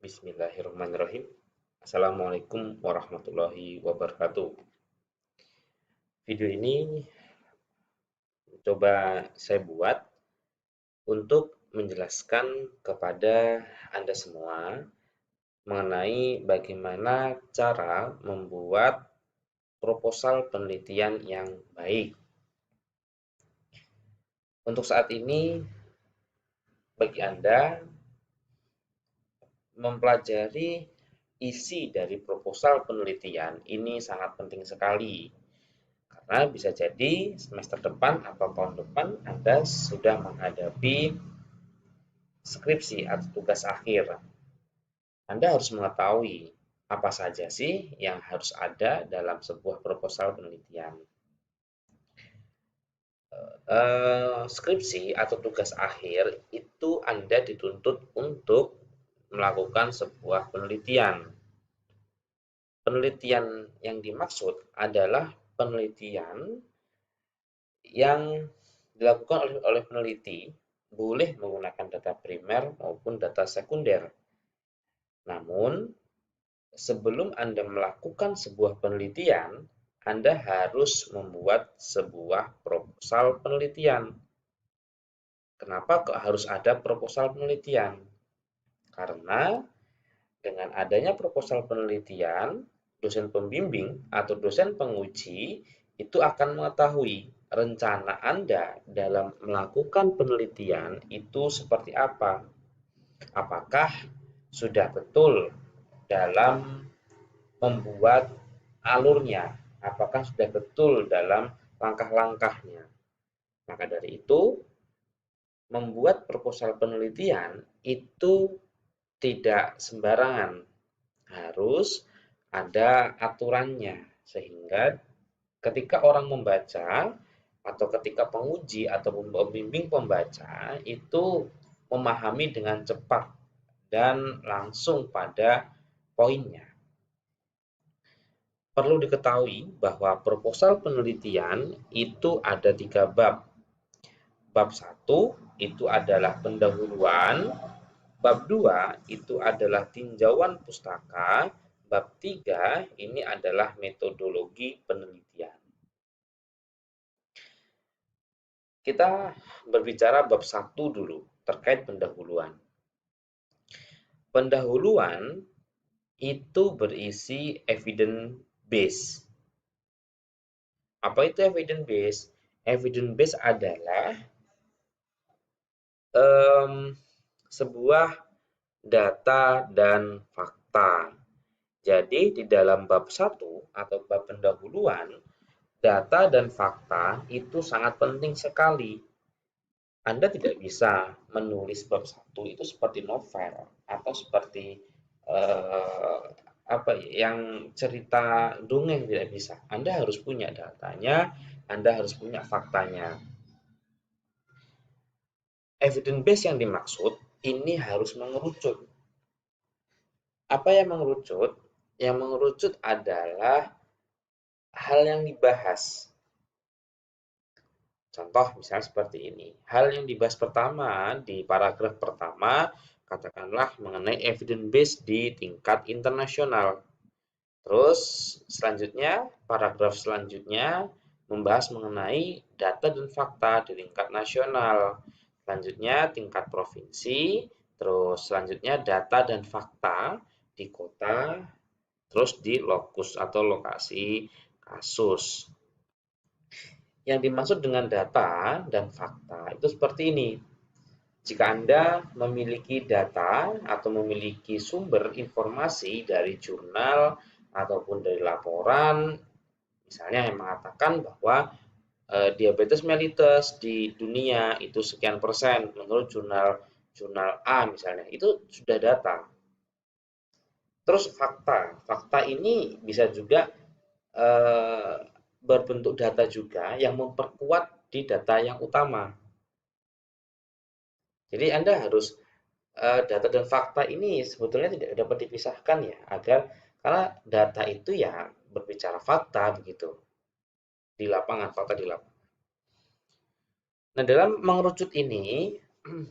Bismillahirrahmanirrahim. Assalamualaikum warahmatullahi wabarakatuh. Video ini coba saya buat untuk menjelaskan kepada Anda semua mengenai bagaimana cara membuat proposal penelitian yang baik. Untuk saat ini, bagi Anda mempelajari isi dari proposal penelitian ini sangat penting sekali. Karena bisa jadi semester depan atau tahun depan Anda sudah menghadapi skripsi atau tugas akhir. Anda harus mengetahui apa saja sih yang harus ada dalam sebuah proposal penelitian. Skripsi atau tugas akhir itu Anda dituntut untuk melakukan sebuah penelitian. Penelitian yang dimaksud adalah penelitian yang dilakukan oleh peneliti boleh menggunakan data primer maupun data sekunder. Namun, sebelum Anda melakukan sebuah penelitian, Anda harus membuat sebuah proposal penelitian. Kenapa kok harus ada proposal penelitian? Karena dengan adanya proposal penelitian, dosen pembimbing atau dosen penguji itu akan mengetahui rencana Anda dalam melakukan penelitian itu seperti apa. Apakah sudah betul dalam membuat alurnya? Apakah sudah betul dalam langkah-langkahnya? Maka dari itu, membuat proposal penelitian itu tidak sembarangan. Harus ada aturannya, sehingga ketika orang membaca atau ketika penguji atau pembimbing pembaca itu memahami dengan cepat dan langsung pada poinnya. Perlu diketahui bahwa proposal penelitian itu ada 3 bab. Bab 1 itu adalah pendahuluan, bab 2 itu adalah tinjauan pustaka, bab 3 ini adalah metodologi penelitian. Kita berbicara bab 1 dulu, terkait pendahuluan. Pendahuluan itu berisi evidence base. Apa itu evidence base? Evidence base adalah sebuah data dan fakta. Jadi di dalam bab 1 atau bab pendahuluan, data dan fakta itu sangat penting sekali. Anda tidak bisa menulis bab 1 itu seperti novel atau seperti yang cerita dongeng, tidak bisa. Anda harus punya datanya, Anda harus punya faktanya. Evidence base yang dimaksud ini harus mengerucut. Apa yang mengerucut? Yang mengerucut adalah hal yang dibahas. Contoh misalnya seperti ini. Hal yang dibahas pertama di paragraf pertama katakanlah mengenai evidence base di tingkat internasional. Terus selanjutnya paragraf selanjutnya membahas mengenai data dan fakta di tingkat nasional. Selanjutnya tingkat provinsi, terus selanjutnya data dan fakta di kota, terus di lokus atau lokasi kasus. Yang dimaksud dengan data dan fakta itu seperti ini. Jika Anda memiliki data atau memiliki sumber informasi dari jurnal ataupun dari laporan, misalnya yang mengatakan bahwa diabetes mellitus di dunia itu sekian persen menurut jurnal A misalnya, itu sudah data. Terus fakta, fakta ini bisa juga berbentuk data juga yang memperkuat di data yang utama. Jadi Anda harus data dan fakta ini sebetulnya tidak dapat dipisahkan ya, karena data itu ya berbicara fakta begitu di lapangan, fakta di lapangan. Nah, dalam mengerucut ini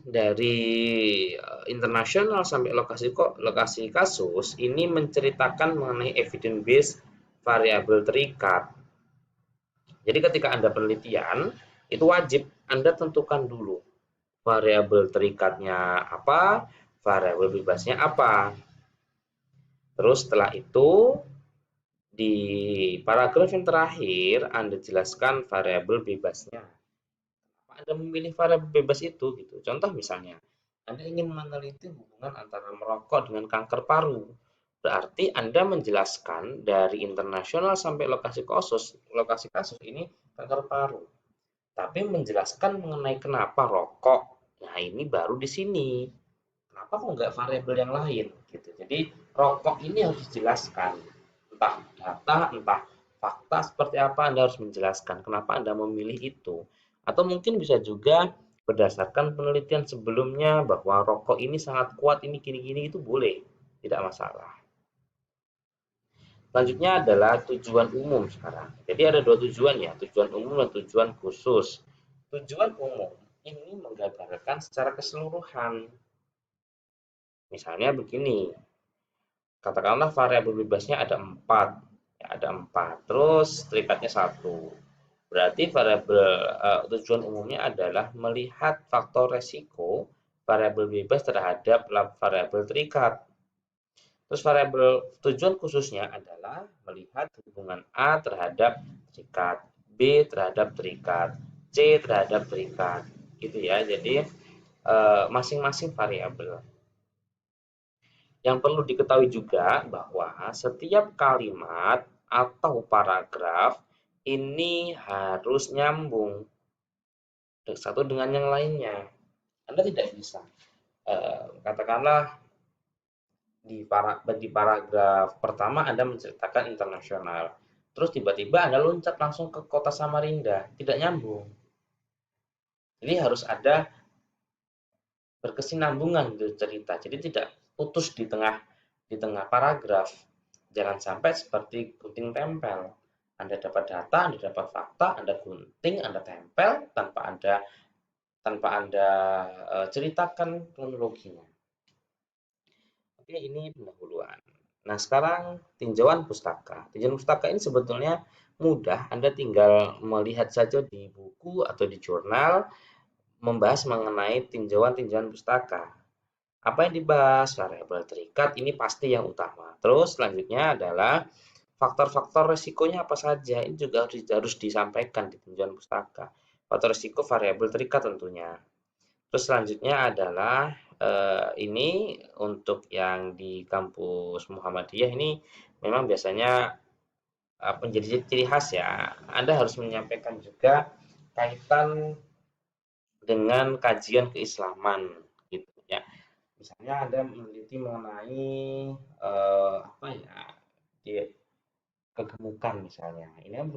dari internasional sampai lokasi kasus ini menceritakan mengenai evidence based variabel terikat. Jadi ketika Anda penelitian, itu wajib Anda tentukan dulu variabel terikatnya apa, variabel bebasnya apa. Terus setelah itu di paragraf yang terakhir Anda jelaskan variabel bebasnya. Anda memilih variabel bebas itu gitu. Contoh misalnya, Anda ingin meneliti hubungan antara merokok dengan kanker paru. Berarti Anda menjelaskan dari internasional sampai lokasi kasus ini kanker paru. Tapi menjelaskan mengenai kenapa rokok. Nah, ini baru di sini. Kenapa kok nggak variabel yang lain gitu. Jadi rokok ini harus dijelaskan. Entah data, entah fakta seperti apa Anda harus menjelaskan kenapa Anda memilih itu. Atau mungkin bisa juga berdasarkan penelitian sebelumnya bahwa rokok ini sangat kuat ini gini-gini itu boleh, tidak masalah. Selanjutnya adalah tujuan umum sekarang. Jadi ada dua tujuan ya, tujuan umum dan tujuan khusus. Tujuan umum ini menggambarkan secara keseluruhan. Misalnya begini, katakanlah variabel bebasnya ada 4, ya, ada 4, terus terikatnya 1. Berarti variabel tujuan umumnya adalah melihat faktor resiko variabel bebas terhadap variabel terikat. Terus variabel tujuan khususnya adalah melihat hubungan A terhadap terikat, B terhadap terikat, C terhadap terikat, gitu ya. Jadi masing-masing variabel. Yang perlu diketahui juga bahwa setiap kalimat atau paragraf ini harus nyambung satu dengan yang lainnya. Anda tidak bisa katakanlah di paragraf pertama Anda menceritakan internasional, terus tiba-tiba Anda loncat langsung ke kota Samarinda, tidak nyambung. Jadi harus ada berkesinambungan gitu cerita. Jadi tidak putus di tengah paragraf. Jangan sampai seperti gunting tempel. Anda dapat data, Anda dapat fakta, Anda gunting, Anda tempel tanpa Anda ceritakan kronologinya. Oke, ini pendahuluan. Nah, sekarang tinjauan pustaka. Tinjauan pustaka ini sebetulnya mudah. Anda tinggal melihat saja di buku atau di jurnal membahas mengenai tinjauan-tinjauan pustaka. Apa yang dibahas? Variabel terikat ini pasti yang utama. Terus selanjutnya adalah faktor-faktor resikonya apa saja. Ini juga harus disampaikan di tinjauan pustaka. Faktor resiko variabel terikat tentunya. Terus selanjutnya adalah ini untuk yang di kampus Muhammadiyah ini memang biasanya menjadi ciri khas ya. Anda harus menyampaikan juga kaitan dengan kajian keislaman gitu ya. Misalnya Anda meneliti mengenai apa ya, di kegemukan misalnya. Ini kan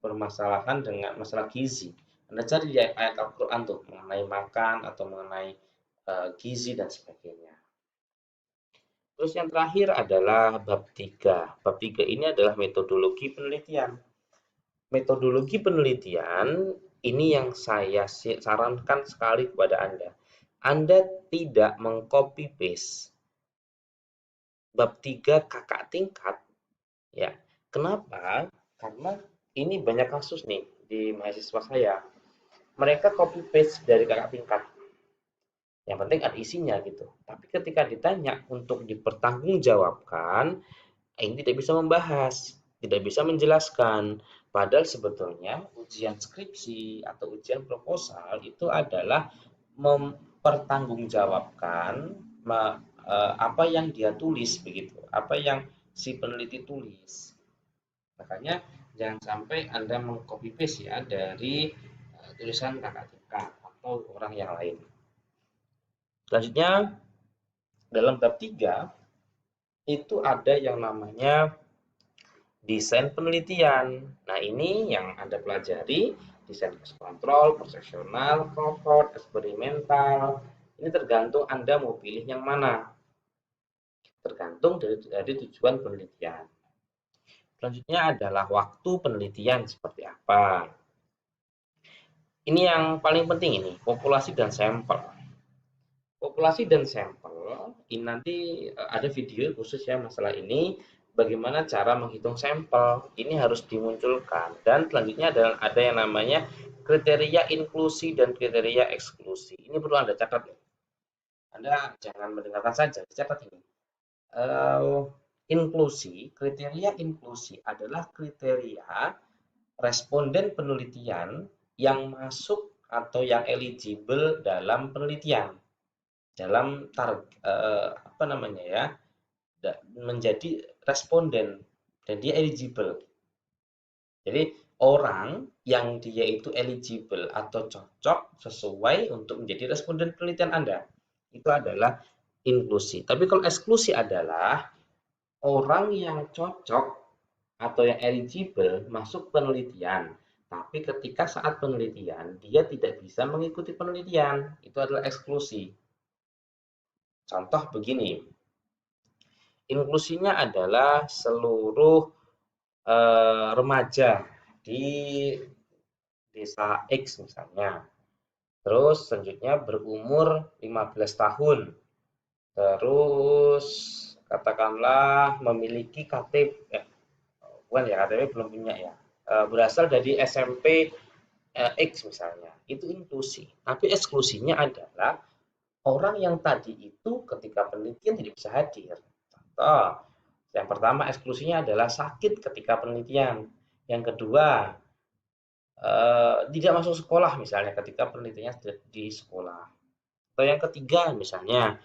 bermasalahan dengan masalah gizi. Anda cari di ayat Al-Qur'an tuh mengenai makan atau mengenai gizi dan sebagainya. Terus yang terakhir adalah bab 3. Bab 3 ini adalah metodologi penelitian. Metodologi penelitian ini yang saya sarankan sekali kepada Anda. Anda tidak mengcopy paste bab 3 kakak tingkat ya. Kenapa? Karena ini banyak kasus nih di mahasiswa saya. Mereka copy paste dari kakak tingkat. Yang penting ada isinya gitu. Tapi ketika ditanya untuk dipertanggungjawabkan, ini tidak bisa membahas, tidak bisa menjelaskan. Padahal sebetulnya ujian skripsi atau ujian proposal itu adalah mempertanggungjawabkan apa yang dia tulis begitu, apa yang si peneliti tulis. Makanya jangan sampai Anda mengcopy paste ya dari tulisan kakak tingkat atau orang yang lain. Selanjutnya dalam bab 3 itu ada yang namanya desain penelitian. Nah, ini yang Anda pelajari, desain kontrol, persepsional, cohort, eksperimental. Ini tergantung Anda mau pilih yang mana. Tergantung dari tujuan penelitian. Selanjutnya adalah waktu penelitian seperti apa. Ini yang paling penting ini, populasi dan sampel. Populasi dan sampel, ini nanti ada video khusus ya masalah ini, bagaimana cara menghitung sampel. Ini harus dimunculkan. Dan selanjutnya ada yang namanya kriteria inklusi dan kriteria eksklusi. Ini perlu Anda catat. Anda jangan mendengarkan saja, dicatat ini. Kriteria inklusi adalah kriteria responden penelitian yang masuk atau yang eligible dalam penelitian, dalam apa namanya ya, menjadi responden dan dia eligible. Jadi orang yang dia itu eligible atau cocok sesuai untuk menjadi responden penelitian Anda. Itu adalah inklusi. Tapi kalau eksklusi adalah orang yang cocok atau yang eligible masuk penelitian, tapi ketika saat penelitian dia tidak bisa mengikuti penelitian, itu adalah eksklusi. Contoh begini, inklusinya adalah seluruh remaja di desa X misalnya. Terus selanjutnya berumur 15 tahun. Terus katakanlah memiliki KTP, bukan ya, KTP belum punya ya. Berasal dari SMP X misalnya. Itu inklusi. Tapi eksklusinya adalah orang yang tadi itu ketika penelitian tidak bisa hadir. Contoh, yang pertama eksklusinya adalah sakit ketika penelitian. Yang kedua, tidak masuk sekolah misalnya ketika penelitiannya di sekolah. Atau yang ketiga misalnya,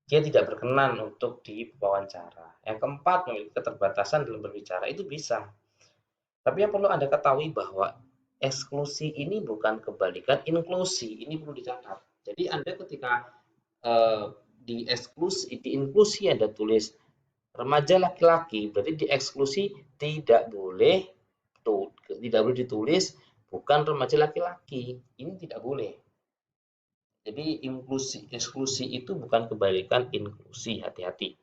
dia tidak berkenan untuk diwawancara. Yang keempat, memiliki keterbatasan dalam berbicara. Itu bisa. Tapi yang perlu Anda ketahui bahwa eksklusi ini bukan kebalikan inklusi. Ini perlu dicatat. Jadi Anda ketika di inklusi Anda tulis remaja laki-laki, berarti di eksklusi tidak boleh ditulis bukan remaja laki-laki. Ini tidak boleh. Jadi eksklusi itu bukan kebalikan inklusi, hati-hati.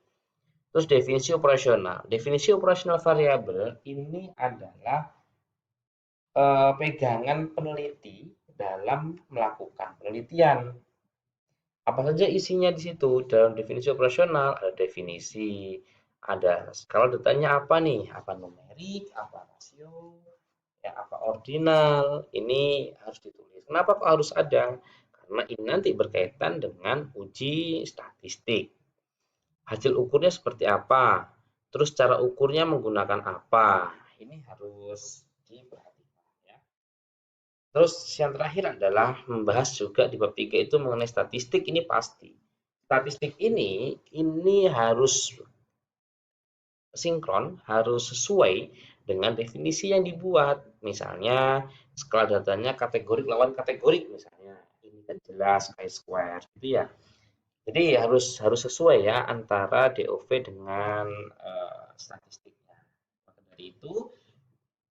Terus definisi operasional. Definisi operasional variabel ini adalah pegangan peneliti dalam melakukan penelitian. Apa saja isinya di situ? Dalam definisi operasional ada definisi, ada kalau ditanya apa nih? Apa numerik, apa rasio, ya apa ordinal. Ini harus ditulis. Kenapa kok harus ada? Karena ini nanti berkaitan dengan uji statistik. Hasil ukurnya seperti apa? Terus cara ukurnya menggunakan apa? Ini harus diperhatikan ya. Terus yang terakhir adalah membahas juga di bab 3 itu mengenai statistik, ini pasti. Statistik ini harus sinkron, harus sesuai dengan definisi yang dibuat. Misalnya skala datanya kategorik lawan kategorik misalnya. Ini kan jelas chi-square gitu ya. Jadi harus sesuai ya antara DOV dengan statistiknya. Maka dari itu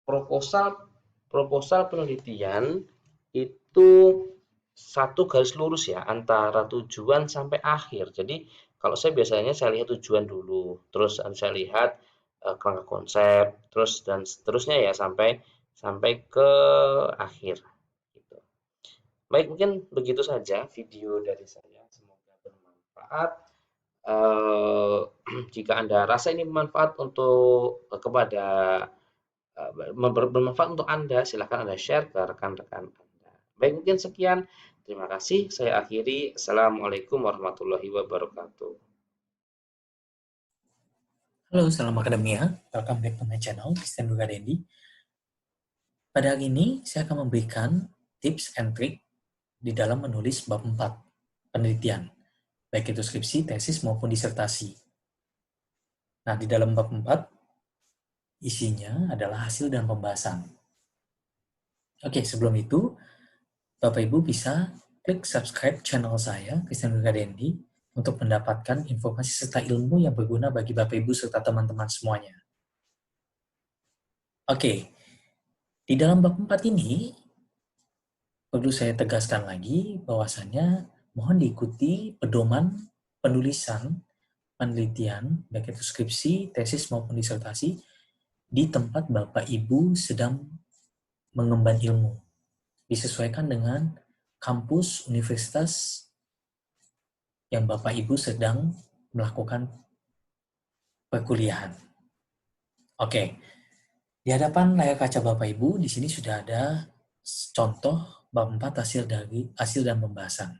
proposal proposal penelitian itu satu garis lurus ya antara tujuan sampai akhir. Jadi kalau saya biasanya saya lihat tujuan dulu, terus saya lihat kerangka konsep, terus dan seterusnya ya sampai ke akhir. Gitu. Baik, mungkin begitu saja video dari saya. Semoga bermanfaat. Jika Anda rasa ini bermanfaat untuk kepada bermanfaat untuk Anda, silakan Anda share ke rekan-rekan Anda. Baik, mungkin sekian. Terima kasih. Saya akhiri. Assalamualaikum warahmatullahi wabarakatuh. Halo, salam akademia. Welcome back to my channel, Christian Duga Dendi. Pada hari ini, saya akan memberikan tips and trick di dalam menulis bab 4, penelitian, baik itu skripsi, tesis, maupun disertasi. Nah, di dalam bab 4, isinya adalah hasil dan pembahasan. Oke, sebelum itu, Bapak Ibu bisa klik subscribe channel saya, Christian Duga Dendi, untuk mendapatkan informasi serta ilmu yang berguna bagi Bapak Ibu serta teman-teman semuanya. Oke, di dalam bab 4 ini, perlu saya tegaskan lagi bahwasannya mohon diikuti pedoman penulisan penelitian, baik itu skripsi, tesis, maupun disertasi, di tempat Bapak Ibu sedang mengemban ilmu. disesuaikan dengan kampus universitas yang Bapak Ibu sedang melakukan perkuliahan. Oke, di hadapan layar kaca Bapak Ibu, di sini sudah ada contoh bab 4 hasil dan pembahasan.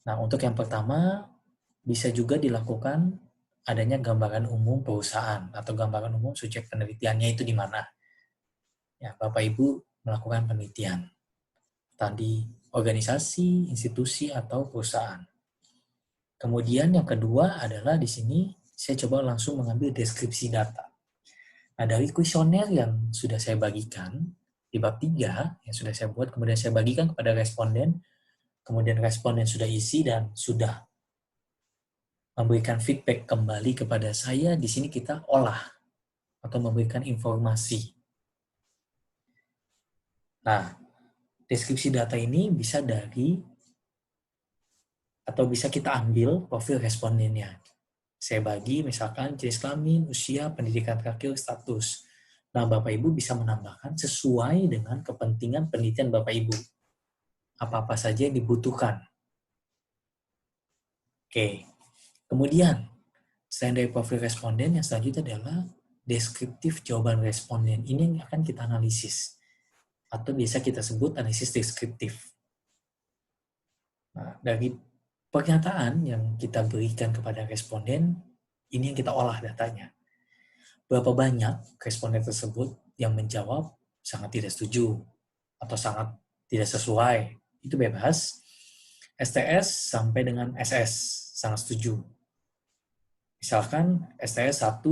Nah, untuk yang pertama, bisa juga dilakukan adanya gambaran umum perusahaan atau gambaran umum subjek penelitiannya itu di mana. Ya, Bapak Ibu melakukan penelitian. Tadi organisasi, institusi, atau perusahaan. Kemudian yang kedua adalah di sini saya coba langsung mengambil deskripsi data. Nah, dari kuesioner yang sudah saya bagikan di bab 3 yang sudah saya buat, kemudian saya bagikan kepada responden, kemudian responden sudah isi dan sudah memberikan feedback kembali kepada saya, di sini kita olah atau memberikan informasi. Nah, deskripsi data ini bisa dari atau bisa kita ambil profil respondennya. Saya bagi misalkan jenis kelamin, usia, pendidikan terakhir, status. Nah, Bapak Ibu bisa menambahkan sesuai dengan kepentingan penelitian Bapak Ibu. Apa-apa saja yang dibutuhkan. Oke. Kemudian, selain dari profil responden, yang selanjutnya adalah deskriptif jawaban responden. Ini yang akan kita analisis. Atau biasa kita sebut analisis deskriptif. Nah, dari pernyataan yang kita berikan kepada responden, ini yang kita olah datanya. Berapa banyak responden tersebut yang menjawab sangat tidak setuju atau sangat tidak sesuai, itu bebas. STS sampai dengan SS, sangat setuju. Misalkan STS 1,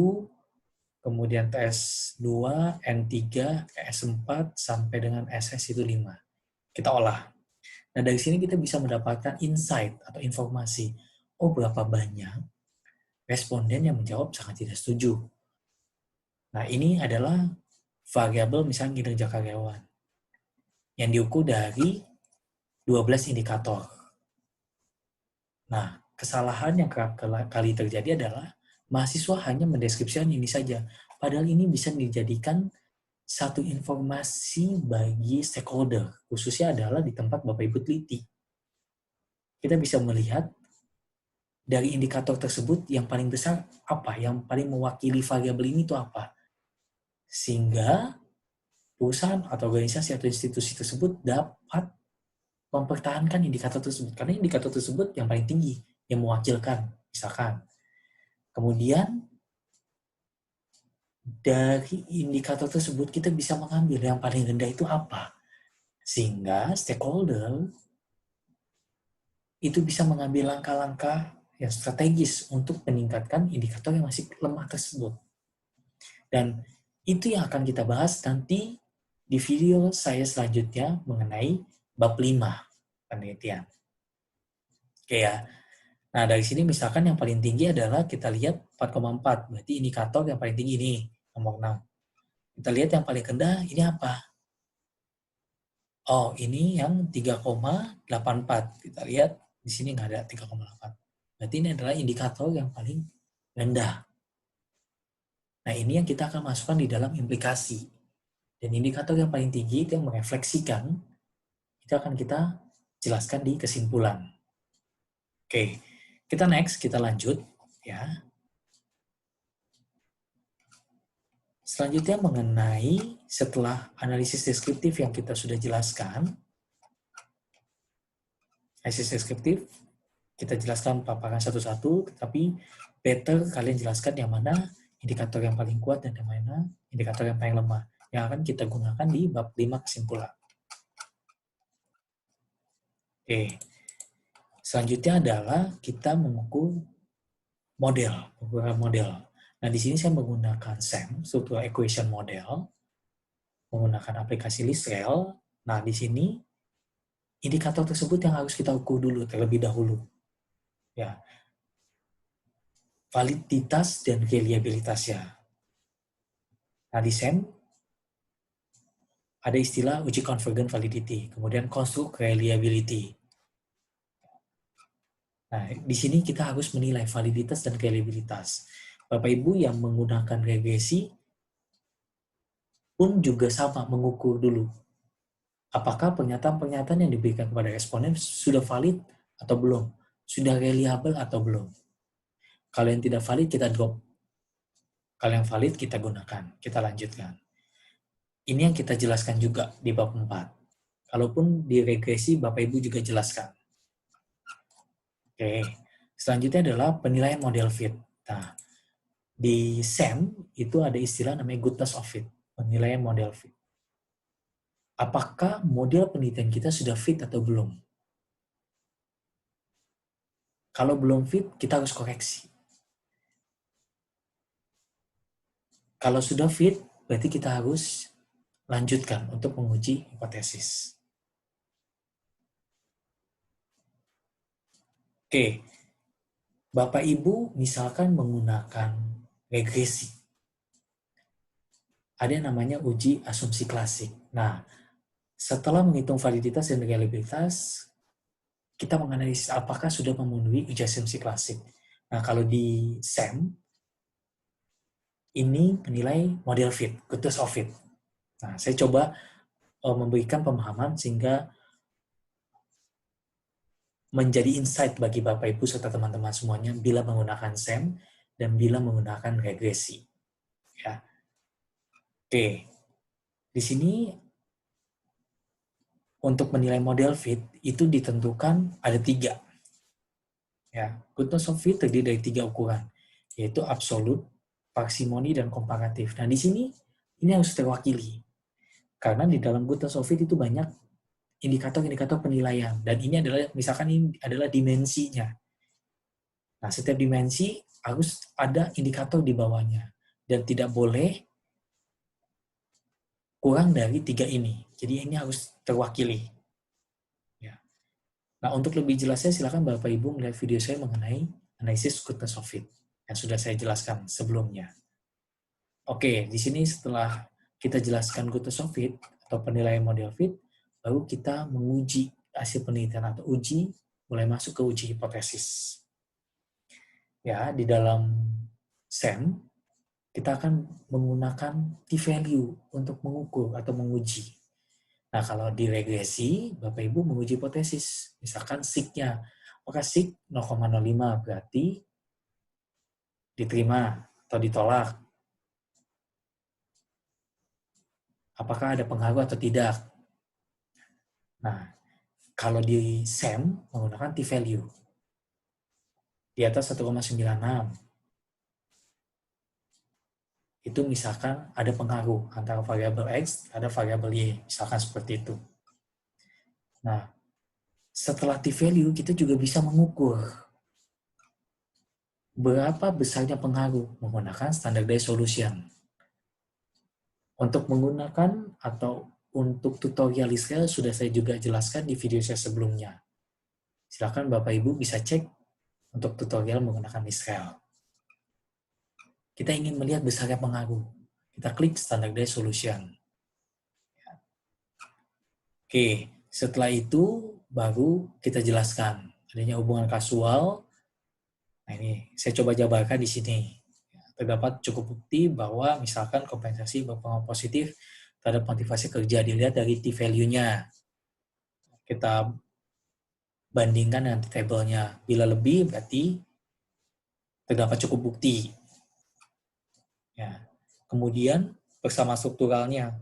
kemudian TS 2, N3, S4, sampai dengan SS itu 5. Kita olah. Nah, dari sini kita bisa mendapatkan insight atau informasi. Oh, berapa banyak responden yang menjawab sangat tidak setuju. Nah, ini adalah variabel misalnya kinerja karyawan yang diukur dari 12 indikator. Nah, kesalahan yang kerap kali terjadi adalah mahasiswa hanya mendeskripsikan ini saja. Padahal ini bisa dijadikan satu informasi bagi stakeholder, khususnya adalah di tempat Bapak Ibu teliti. Kita bisa melihat dari indikator tersebut yang paling besar apa, yang paling mewakili variabel ini itu apa. Sehingga perusahaan atau organisasi atau institusi tersebut dapat mempertahankan indikator tersebut. Karena indikator tersebut yang paling tinggi, yang mewakilkan, misalkan. Kemudian, dari indikator tersebut kita bisa mengambil yang paling rendah itu apa. Sehingga stakeholder itu bisa mengambil langkah-langkah yang strategis untuk meningkatkan indikator yang masih lemah tersebut. Dan itu yang akan kita bahas nanti di video saya selanjutnya mengenai bab 5 penelitian. Oke ya. Nah, dari sini misalkan yang paling tinggi adalah kita lihat 4,4. Berarti indikator yang paling tinggi ini, nomor 6. Kita lihat yang paling rendah, ini apa? Oh, ini yang 3,84. Kita lihat di sini nggak ada 3,8. Berarti ini adalah indikator yang paling rendah. Nah, ini yang kita akan masukkan di dalam implikasi. Dan indikator yang paling tinggi itu yang merefleksikan, itu akan kita jelaskan di kesimpulan. Oke, kita lanjut ya. Selanjutnya mengenai setelah analisis deskriptif yang kita sudah jelaskan, analisis deskriptif kita jelaskan paparan satu-satu, tetapi better kalian jelaskan yang mana indikator yang paling kuat dan yang mana indikator yang paling lemah, yang akan kita gunakan di bab 5 kesimpulan. Oke. Selanjutnya adalah kita mengukur model. Nah, di sini saya menggunakan SEM, Structural Equation Model, menggunakan aplikasi ListRel. Nah, di sini indikator tersebut yang harus kita ukur dulu terlebih dahulu. Ya. Validitas dan reliabilitasnya. Nah, di SEM ada istilah uji convergent validity, kemudian construct reliability. Nah, di sini kita harus menilai validitas dan reliabilitas. Bapak Ibu yang menggunakan regresi pun juga sama, mengukur dulu. Apakah pernyataan-pernyataan yang diberikan kepada responden sudah valid atau belum? Sudah reliable atau belum? Kalau yang tidak valid, kita drop. Kalau yang valid, kita gunakan. Kita lanjutkan. Ini yang kita jelaskan juga di bab 4. Kalaupun di regresi, Bapak Ibu juga jelaskan. Oke. Selanjutnya adalah penilaian model fit. Nah, di SAM itu ada istilah namanya goodness of fit. Penilaian model fit. Apakah model penelitian kita sudah fit atau belum? Kalau belum fit, kita harus koreksi. Kalau sudah fit, berarti kita harus lanjutkan untuk menguji hipotesis. Oke, Bapak Ibu misalkan menggunakan regresi. Ada yang namanya uji asumsi klasik. Nah, setelah menghitung validitas dan reliabilitas, kita menganalisis apakah sudah memenuhi uji asumsi klasik. Nah, kalau di SAM, ini menilai model fit, goodness of fit. Nah, saya coba memberikan pemahaman sehingga menjadi insight bagi Bapak Ibu serta teman-teman semuanya bila menggunakan SAM dan bila menggunakan regresi. Ya. Oke, di sini untuk menilai model fit itu ditentukan ada 3. Ya, goodness of fit terdiri dari 3 ukuran, yaitu absolut, parsimoni, dan komparatif. Nah, di sini ini harus terwakili. Karena di dalam goodness of fit itu banyak indikator-indikator penilaian. Dan ini adalah, misalkan ini adalah dimensinya. Nah, setiap dimensi harus ada indikator di bawahnya. Dan tidak boleh kurang dari 3 ini. Jadi ini harus terwakili. Ya. Nah, untuk lebih jelasnya silakan Bapak Ibu melihat video saya mengenai analisis goodness of fit yang sudah saya jelaskan sebelumnya. Oke, di sini setelah kita jelaskan goodness of fit atau penilaian model fit, baru kita menguji hasil penelitian atau uji, mulai masuk ke uji hipotesis. Ya, di dalam SAM, kita akan menggunakan t-value untuk mengukur atau menguji. Nah, kalau di regresi, Bapak Ibu menguji hipotesis. Misalkan sig-nya. Maka sig 0,05 berarti diterima atau ditolak. Apakah ada pengaruh atau tidak? Nah, kalau di SAM menggunakan t-value. Di atas 1,96. Itu misalkan ada pengaruh antara variabel X ada variabel Y. Misalkan seperti itu. Nah, setelah t-value kita juga bisa mengukur berapa besarnya pengaruh menggunakan standardized solution. Untuk menggunakan atau untuk tutorial Israel sudah saya juga jelaskan di video saya sebelumnya. Silakan Bapak Ibu bisa cek untuk tutorial menggunakan Israel. Kita ingin melihat besarnya pengaruh. Kita klik standardized solution. Oke, setelah itu baru kita jelaskan adanya hubungan kasual. Nah, ini saya coba jabarkan di sini. Terdapat cukup bukti bahwa misalkan kompensasi berpengaruh positif terhadap motivasi kerja, dilihat dari t-value-nya. Kita bandingkan dengan tabelnya. Bila lebih berarti terdapat cukup bukti. Ya. Kemudian bersama strukturalnya.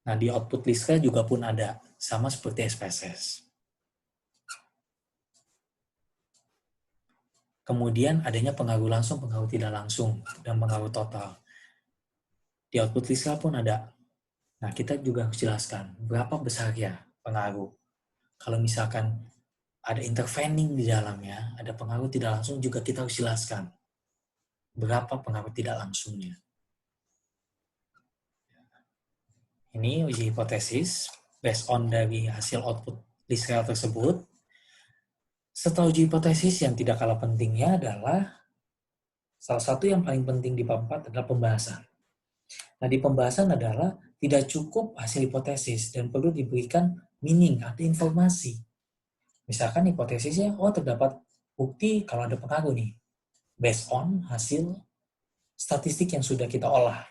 Nah, di output listnya juga pun ada, sama seperti SPSS. Kemudian adanya pengaruh langsung, pengaruh tidak langsung, dan pengaruh total. Di output listnya pun ada. Nah, kita juga harus jelaskan berapa besar ya pengaruh. Kalau misalkan ada intervening di dalamnya, ada pengaruh tidak langsung, juga kita harus jelaskan berapa pengaruh tidak langsungnya. Ini uji hipotesis based on dari hasil output list scale tersebut. Setelah uji hipotesis yang tidak kalah pentingnya adalah salah satu yang paling penting di bab 4 adalah pembahasan. Nah, di pembahasan adalah tidak cukup hasil hipotesis dan perlu diberikan meaning atau informasi. Misalkan hipotesisnya, terdapat bukti kalau ada pengaruh nih, based on hasil statistik yang sudah kita olah.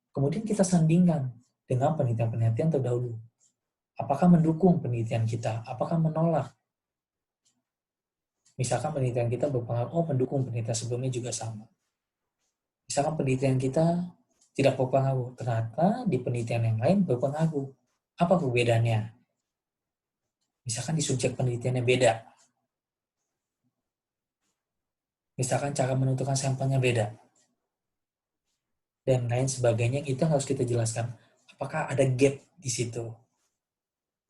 Kemudian kita sandingkan dengan penelitian-penelitian terdahulu. Apakah mendukung penelitian kita? Apakah menolak? Misalkan penelitian kita berpengaruh, mendukung penelitian sebelumnya juga sama. Misalkan penelitian kita tidak berpengaruh, ternyata di penelitian yang lain berpengaruh. Apa perbedaannya? Misalkan di subjek penelitiannya beda. Misalkan cara menentukan sampelnya beda. Dan lain sebagainya, itu harus kita jelaskan. Apakah ada gap di situ?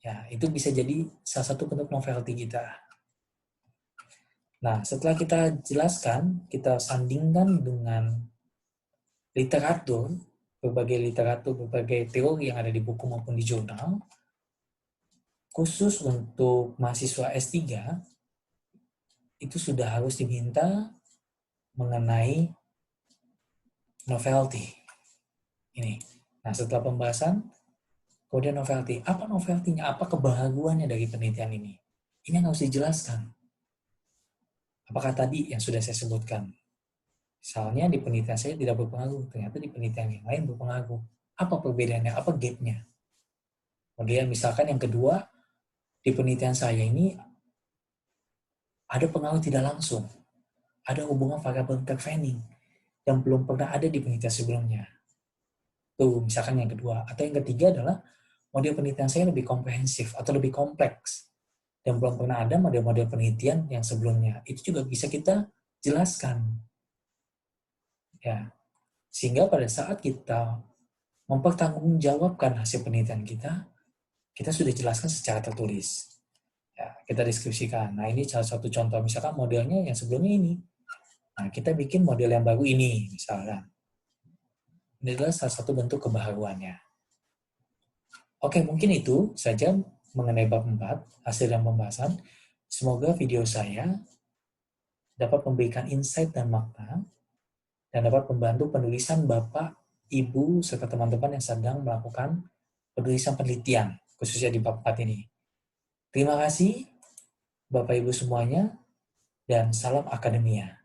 Ya, itu bisa jadi salah satu bentuk novelty kita. Nah, setelah kita jelaskan, kita sandingkan dengan literatur, berbagai teori yang ada di buku maupun di jurnal, khusus untuk mahasiswa S3, itu sudah harus diminta mengenai novelty. Ini. Nah, setelah pembahasan, kemudian novelty. Apa novelty-nya? Apa kebahagiaannya dari penelitian ini? Ini yang harus dijelaskan. Apakah tadi yang sudah saya sebutkan? Misalnya di penelitian saya tidak berpengaruh, ternyata di penelitian yang lain berpengaruh. Apa perbedaannya? Apa gap-nya? Kemudian misalkan yang kedua, di penelitian saya ini ada pengaruh tidak langsung. Ada hubungan variabel intervening yang belum pernah ada di penelitian sebelumnya. Tuh, misalkan yang kedua. Atau yang ketiga adalah model penelitian saya lebih komprehensif atau lebih kompleks. Dan belum pernah ada model-model penelitian yang sebelumnya. Itu juga bisa kita jelaskan. Ya. Sehingga pada saat kita mempertanggungjawabkan hasil penelitian kita sudah jelaskan secara tertulis. Ya, kita deskripsikan. Nah, ini salah satu contoh. Misalkan modelnya yang sebelumnya ini. Nah, kita bikin model yang baru ini, misalkan. Ini adalah salah satu bentuk kebaharuannya. Oke, mungkin itu saja mengenai bab 4, hasil dan pembahasan. Semoga video saya dapat memberikan insight dan makna, dan dapat membantu penulisan Bapak, Ibu, serta teman-teman yang sedang melakukan penulisan penelitian, khususnya di bab 4 ini. Terima kasih, Bapak Ibu semuanya, dan salam akademia.